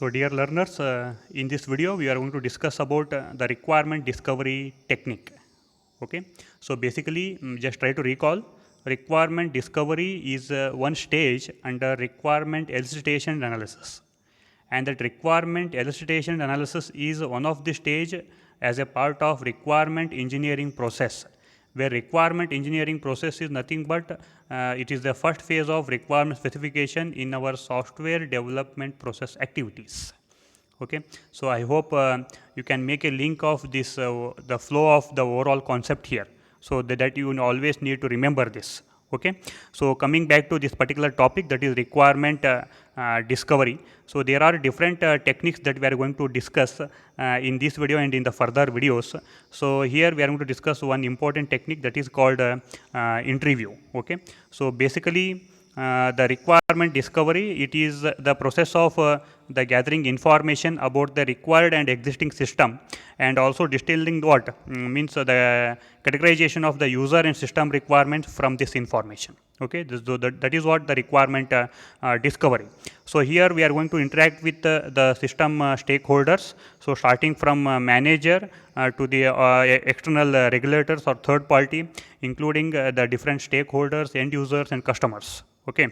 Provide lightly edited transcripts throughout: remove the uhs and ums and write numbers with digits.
So dear learners, in this video we are going to discuss about the requirement discovery technique. Okay, so basically just try to recall, requirement discovery is one stage under requirement elicitation analysis, and that requirement elicitation analysis is one of the stage as a part of requirement engineering process, where requirement engineering process is nothing but it is the first phase of requirement specification in our software development process activities. Okay, so I hope you can make a link of this the flow of the overall concept here, so that you always need to remember this. Okay, so coming back to this particular topic, that is requirement discovery. So there are different techniques that we are going to discuss in this video and in the further videos. So here we are going to discuss one important technique, that is called interview. Okay, so basically the requirement discovery, it is the process of the gathering information about the required and existing system, and also distilling what means the categorization of the user and system requirements from this information. Okay, that is what the requirement discovery. So here we are going to interact with the system stakeholders. So starting from manager to the external regulators or third party, including the different stakeholders, end users and customers. Okay,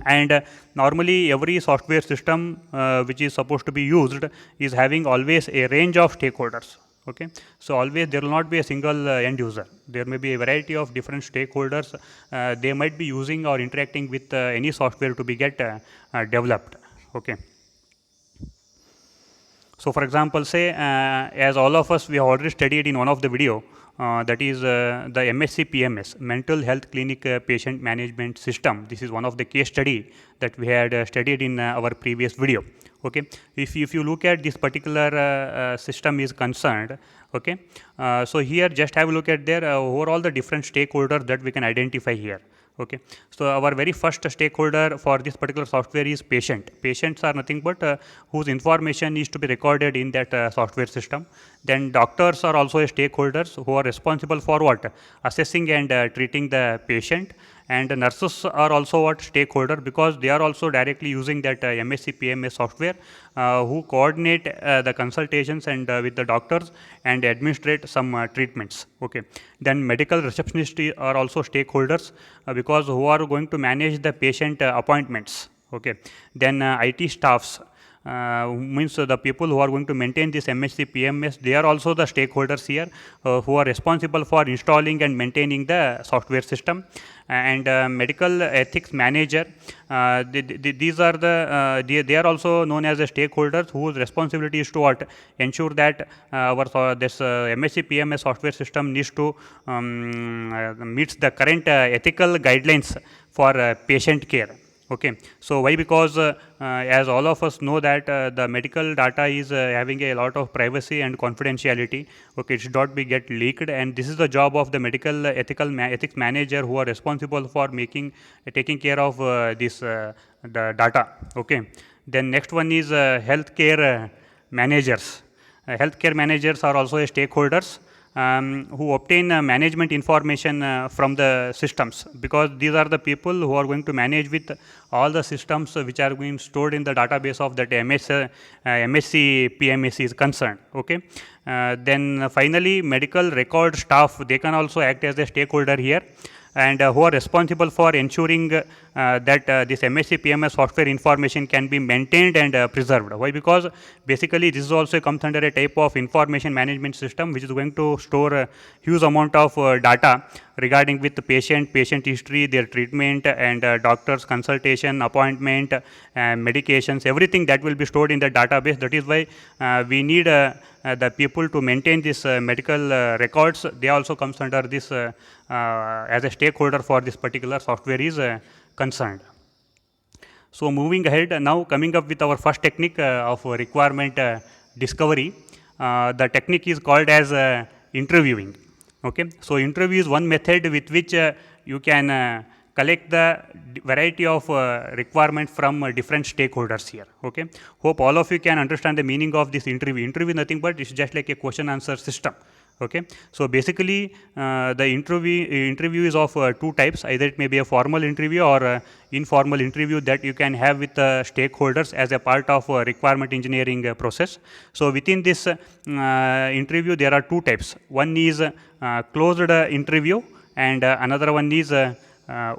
and normally every software system which is supposed to be used is having always a range of stakeholders. Okay, so always there will not be a single end user. There may be a variety of different stakeholders. They might be using or interacting with any software to be developed. Okay. So for example, say as all of us, we have already studied in one of the video, that is the MSc PMS, Mental Health Clinic Patient Management System. This is one of the case study that we had studied in our previous video. Okay, if you look at this particular system is concerned, okay, so here just have a look at there overall the different stakeholders that we can identify here. Okay, so our very first stakeholder for this particular software is patient. Patients are nothing but whose information is to be recorded in that software system. Then doctors are also stakeholders who are responsible for what? Assessing and treating the patient. And the nurses are also what? Stakeholder, because they are also directly using that MSc PMS software, who coordinate the consultations and with the doctors and administrate some treatments. Okay, then medical receptionists are also stakeholders because who are going to manage the patient appointments. Okay, then IT staffs, means the people who are going to maintain this MSc PMS, they are also the stakeholders here, who are responsible for installing and maintaining the software system. And medical ethics manager, these are the they are also known as the stakeholders whose responsibility is to what? Ensure that our this MSc PMS software system needs to meets the current ethical guidelines for patient care. Okay, so why? Because as all of us know that the medical data is having a lot of privacy and confidentiality. Okay, it should not be get leaked, and this is the job of the medical ethics manager, who are responsible for taking care of this the data. Okay, then next one is healthcare managers. Healthcare managers are also stakeholders who obtain management information from the systems, because these are the people who are going to manage with all the systems which are being stored in the database of that MSc PMS is concerned. Okay, then finally medical record staff, they can also act as a stakeholder here, and who are responsible for ensuring that this MSc PMS software information can be maintained and preserved. Why? Because basically this also comes under a type of information management system which is going to store a huge amount of data regarding with the patient history, their treatment, and doctor's consultation, appointment, medications, everything that will be stored in the database. That is why we need the people to maintain this medical records. They also comes under this as a stakeholder for this particular software is concerned. So moving ahead, now coming up with our first technique of requirement discovery. The technique is called as interviewing. Okay, so interview is one method with which you can collect the variety of requirements from different stakeholders here. Okay, hope all of you can understand the meaning of this interview. Interview is nothing but it's just like a question answer system. Okay, so basically the interview is of two types. Either it may be a formal interview or informal interview that you can have with stakeholders as a part of requirement engineering process. So within this interview there are two types. One is closed interview, and another one is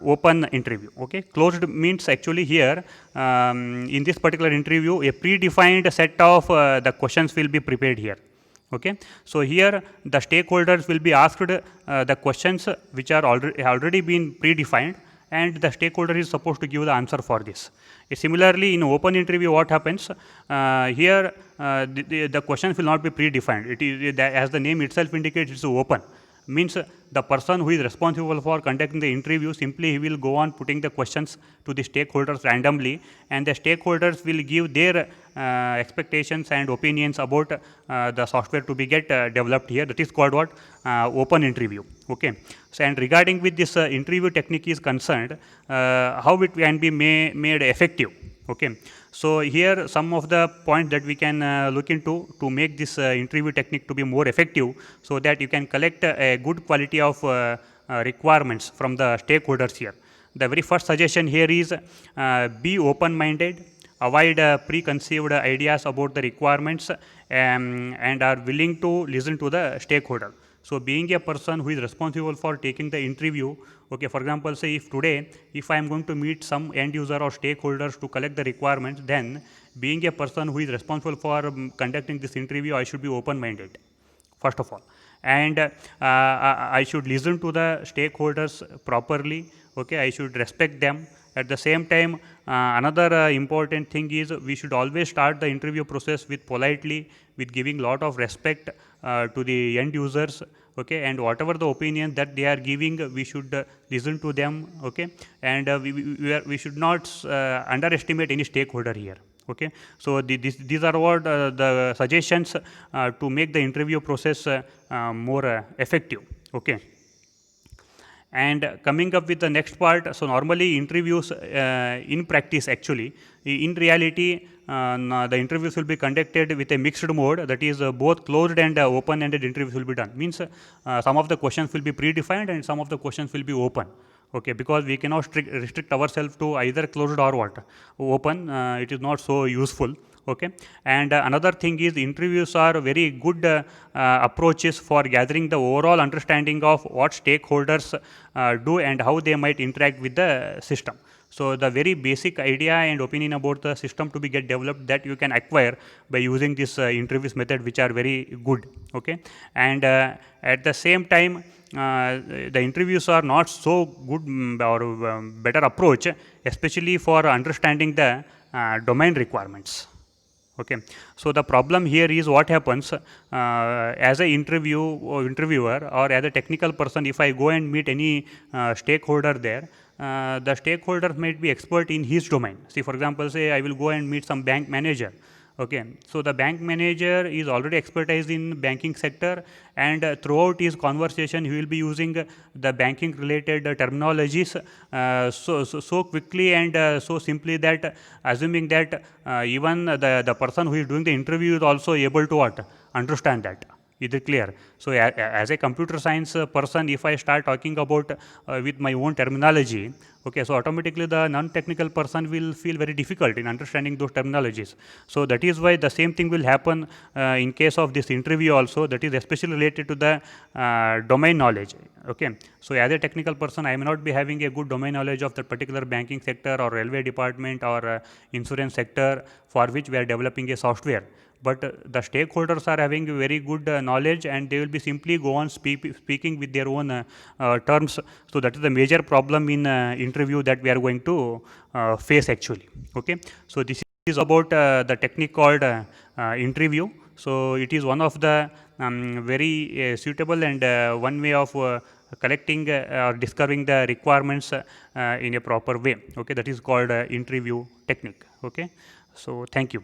open interview. Okay, closed means actually here in this particular interview a predefined set of the questions will be prepared here. Okay, so here the stakeholders will be asked the questions which are already been predefined, and the stakeholder is supposed to give the answer for this. Similarly, in open interview, what happens here? The questions will not be predefined. It is, as the name itself indicates, it's open. Means the person who is responsible for conducting the interview, simply he will go on putting the questions to the stakeholders randomly, and the stakeholders will give their expectations and opinions about the software to be developed here. That is called what? Open interview. Okay. So, and regarding with this interview technique is concerned, how it can be made effective. Okay. So, here some of the points that we can look into to make this interview technique to be more effective, so that you can collect a good quality of requirements from the stakeholders here. The very first suggestion here is be open-minded, avoid preconceived ideas about the requirements, and are willing to listen to the stakeholder. So, being a person who is responsible for taking the interview, okay, for example, say if today, if I am going to meet some end user or stakeholders to collect the requirements, then being a person who is responsible for conducting this interview, I should be open-minded, first of all. And I should listen to the stakeholders properly, okay, I should respect them. At the same time, another important thing is we should always start the interview process with politely, with giving lot of respect to the end users, okay, and whatever the opinion that they are giving, we should listen to them, okay, and we should not underestimate any stakeholder here. Okay, so these are what the suggestions to make the interview process more effective. Okay. And coming up with the next part, so normally interviews in practice actually, in reality, the interviews will be conducted with a mixed mode, that is both closed and open-ended interviews will be done. Means some of the questions will be predefined and some of the questions will be open. Okay, because we cannot restrict ourselves to either closed or what? Open, it is not so useful. Okay, and another thing is interviews are very good approaches for gathering the overall understanding of what stakeholders do and how they might interact with the system. So, the very basic idea and opinion about the system to be developed, that you can acquire by using this interviews method, which are very good. Okay, and at the same time, the interviews are not so good or better approach, especially for understanding the domain requirements. Okay, so the problem here is what happens as a interviewer or as a technical person, if I go and meet any stakeholder there, the stakeholder might be expert in his domain. See, for example, say I will go and meet some bank manager. Okay, so the bank manager is already expertise in banking sector, and throughout his conversation he will be using the banking related terminologies so quickly and so simply that assuming that even the person who is doing the interview is also able to what? Understand that. Is it clear? So, as a computer science person, if I start talking about with my own terminology, okay, so automatically the non-technical person will feel very difficult in understanding those terminologies. So, that is why the same thing will happen in case of this interview also, that is especially related to the domain knowledge. Okay, so as a technical person, I may not be having a good domain knowledge of the particular banking sector or railway department or insurance sector for which we are developing a software. But the stakeholders are having very good knowledge, and they will be simply go on speaking with their own terms. So, that is the major problem in interview that we are going to face actually. Okay, so this is about the technique called interview. So, it is one of the very suitable and one way of collecting or discovering the requirements in a proper way. Okay, that is called interview technique. Okay, so thank you.